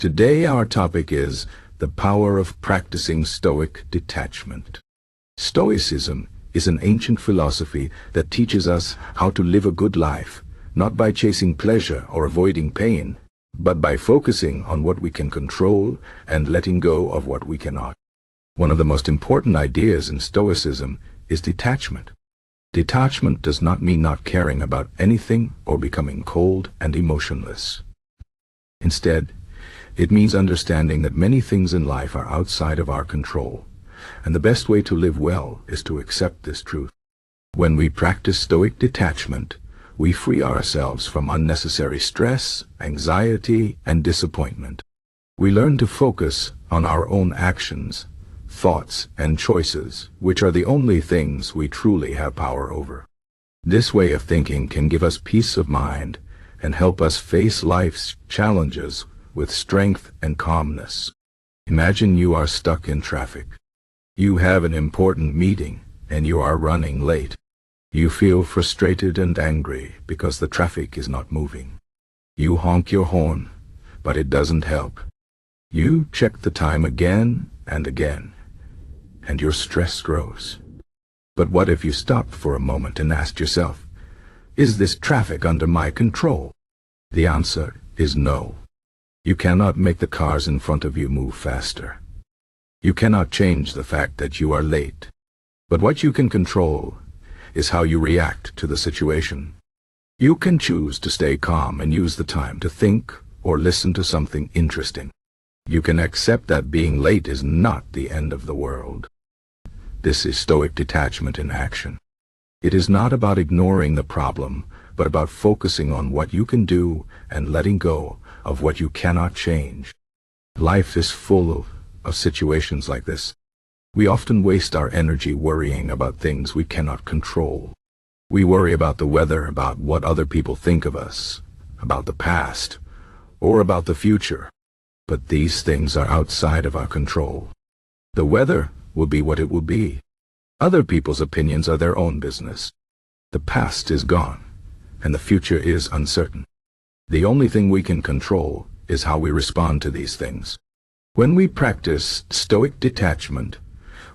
Today our topic is the power of practicing Stoic detachment. Stoicism is an ancient philosophy that teaches us how to live a good life, not by chasing pleasure or avoiding pain, but by focusing on what we can control and letting go of what we cannot. One of the most important ideas in Stoicism is detachment. Detachment does not mean not caring about anything or becoming cold and emotionless. Instead, it means understanding that many things in life are outside of our control, and the best way to live well is to accept this truth. When we practice Stoic detachment, we free ourselves from unnecessary stress, anxiety, and disappointment. We learn to focus on our own actions, thoughts, and choices, which are the only things we truly have power over. This way of thinking can give us peace of mind and help us face life's challenges with strength and calmness. Imagine you are stuck in traffic. You have an important meeting and you are running late. You feel frustrated and angry because the traffic is not moving. You honk your horn, but it doesn't help. You check the time again and again, and your stress grows. But what if you stopped for a moment and asked yourself, is this traffic under my control? The answer is no. You cannot make the cars in front of you move faster. You cannot change the fact that you are late. But what you can control is how you react to the situation. You can choose to stay calm and use the time to think or listen to something interesting. You can accept that being late is not the end of the world. This is Stoic detachment in action. It is not about ignoring the problem, but about focusing on what you can do and letting go of what you cannot change. Life is full of situations like this. We often waste our energy worrying about things we cannot control. We worry about the weather, about what other people think of us, about the past, or about the future. But these things are outside of our control. The weather will be what it will be. Other people's opinions are their own business. The past is gone, and the future is uncertain. The only thing we can control is how we respond to these things. When we practice Stoic detachment,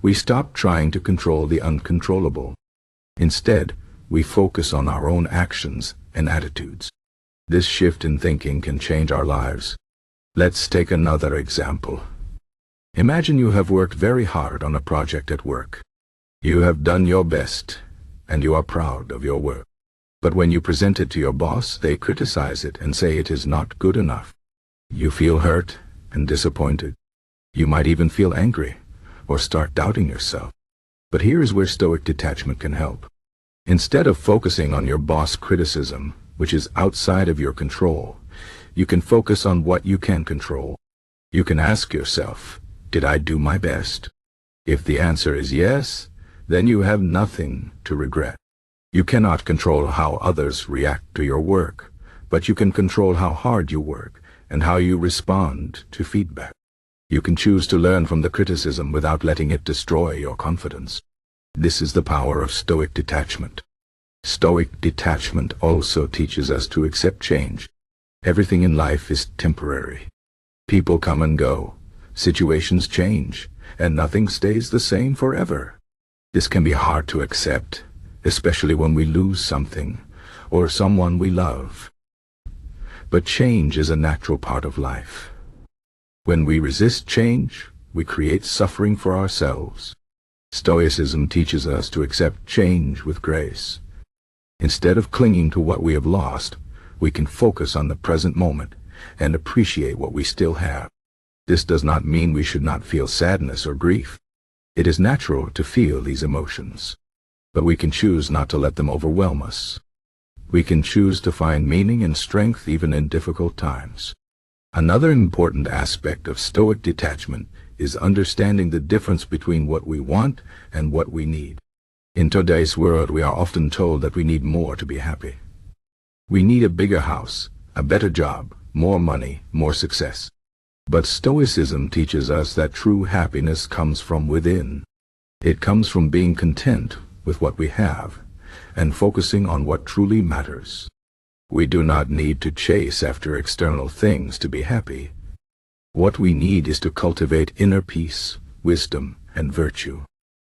we stop trying to control the uncontrollable. Instead, we focus on our own actions and attitudes. This shift in thinking can change our lives. Let's take another example. Imagine you have worked very hard on a project at work. You have done your best, and you are proud of your work. But when you present it to your boss, they criticize it and say it is not good enough. You feel hurt and disappointed. You might even feel angry or start doubting yourself. But here is where Stoic detachment can help. Instead of focusing on your boss' criticism, which is outside of your control, you can focus on what you can control. You can ask yourself, did I do my best? If the answer is yes, then you have nothing to regret. You cannot control how others react to your work, but you can control how hard you work and how you respond to feedback. You can choose to learn from the criticism without letting it destroy your confidence. This is the power of Stoic detachment. Stoic detachment also teaches us to accept change. Everything in life is temporary. People come and go, situations change, and nothing stays the same forever. This can be hard to accept, especially when we lose something or someone we love. But change is a natural part of life. When we resist change, we create suffering for ourselves. Stoicism teaches us to accept change with grace. Instead of clinging to what we have lost, we can focus on the present moment and appreciate what we still have. This does not mean we should not feel sadness or grief. It is natural to feel these emotions, but we can choose not to let them overwhelm us. We can choose to find meaning and strength even in difficult times. Another important aspect of Stoic detachment is understanding the difference between what we want and what we need. In today's world, we are often told that we need more to be happy. We need a bigger house, a better job, more money, more success. But Stoicism teaches us that true happiness comes from within. It comes from being content with what we have and focusing on what truly matters. We do not need to chase after external things to be happy. What we need is to cultivate inner peace, wisdom, and virtue.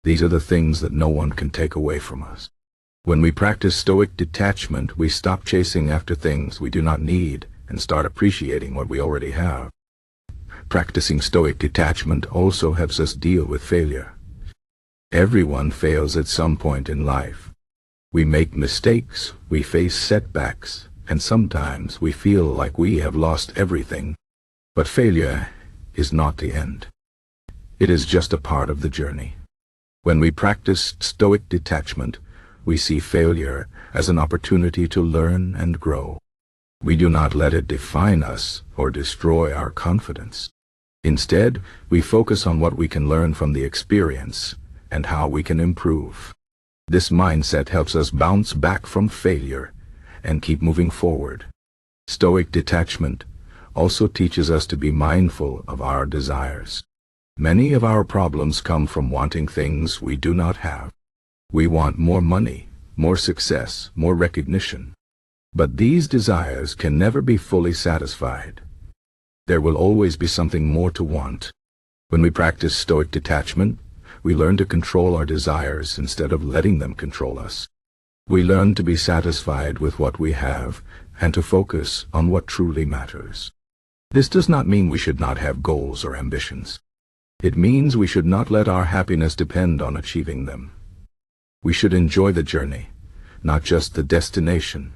These are the things that no one can take away from us. When we practice Stoic detachment, we stop chasing after things we do not need and start appreciating what we already have. Practicing Stoic detachment also helps us deal with failure. Everyone fails at some point in life. We make mistakes, we face setbacks, and sometimes we feel like we have lost everything. But failure is not the end. It is just a part of the journey. When we practice Stoic detachment, we see failure as an opportunity to learn and grow. We do not let it define us or destroy our confidence. Instead, we focus on what we can learn from the experience and how we can improve. This mindset helps us bounce back from failure and keep moving forward. Stoic detachment also teaches us to be mindful of our desires. Many of our problems come from wanting things we do not have. We want more money, more success, more recognition. But these desires can never be fully satisfied. There will always be something more to want. When we practice Stoic detachment, we learn to control our desires instead of letting them control us. We learn to be satisfied with what we have and to focus on what truly matters. This does not mean we should not have goals or ambitions. It means we should not let our happiness depend on achieving them. We should enjoy the journey, not just the destination.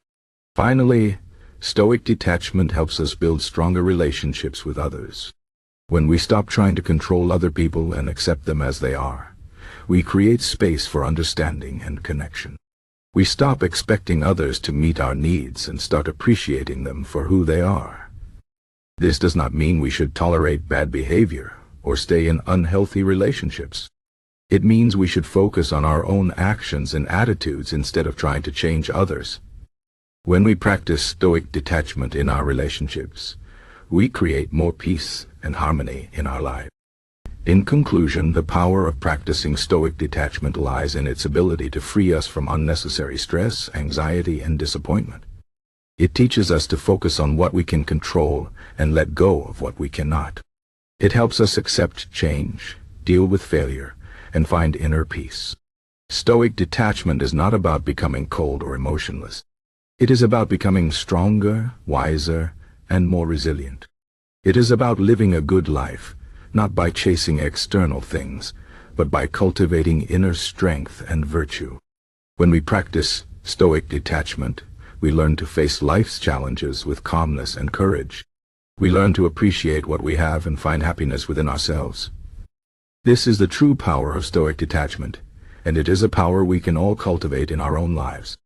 Finally, Stoic detachment helps us build stronger relationships with others. When we stop trying to control other people and accept them as they are, we create space for understanding and connection. We stop expecting others to meet our needs and start appreciating them for who they are. This does not mean we should tolerate bad behavior or stay in unhealthy relationships. It means we should focus on our own actions and attitudes instead of trying to change others. When we practice Stoic detachment in our relationships, we create more peace and harmony in our life. In conclusion, the power of practicing Stoic detachment lies in its ability to free us from unnecessary stress, anxiety, and disappointment. It teaches us to focus on what we can control and let go of what we cannot. It helps us accept change, deal with failure, and find inner peace. Stoic detachment is not about becoming cold or emotionless. It is about becoming stronger, wiser, and more resilient. It is about living a good life, not by chasing external things, but by cultivating inner strength and virtue. When we practice Stoic detachment, we learn to face life's challenges with calmness and courage. We learn to appreciate what we have and find happiness within ourselves. This is the true power of Stoic detachment, and it is a power we can all cultivate in our own lives.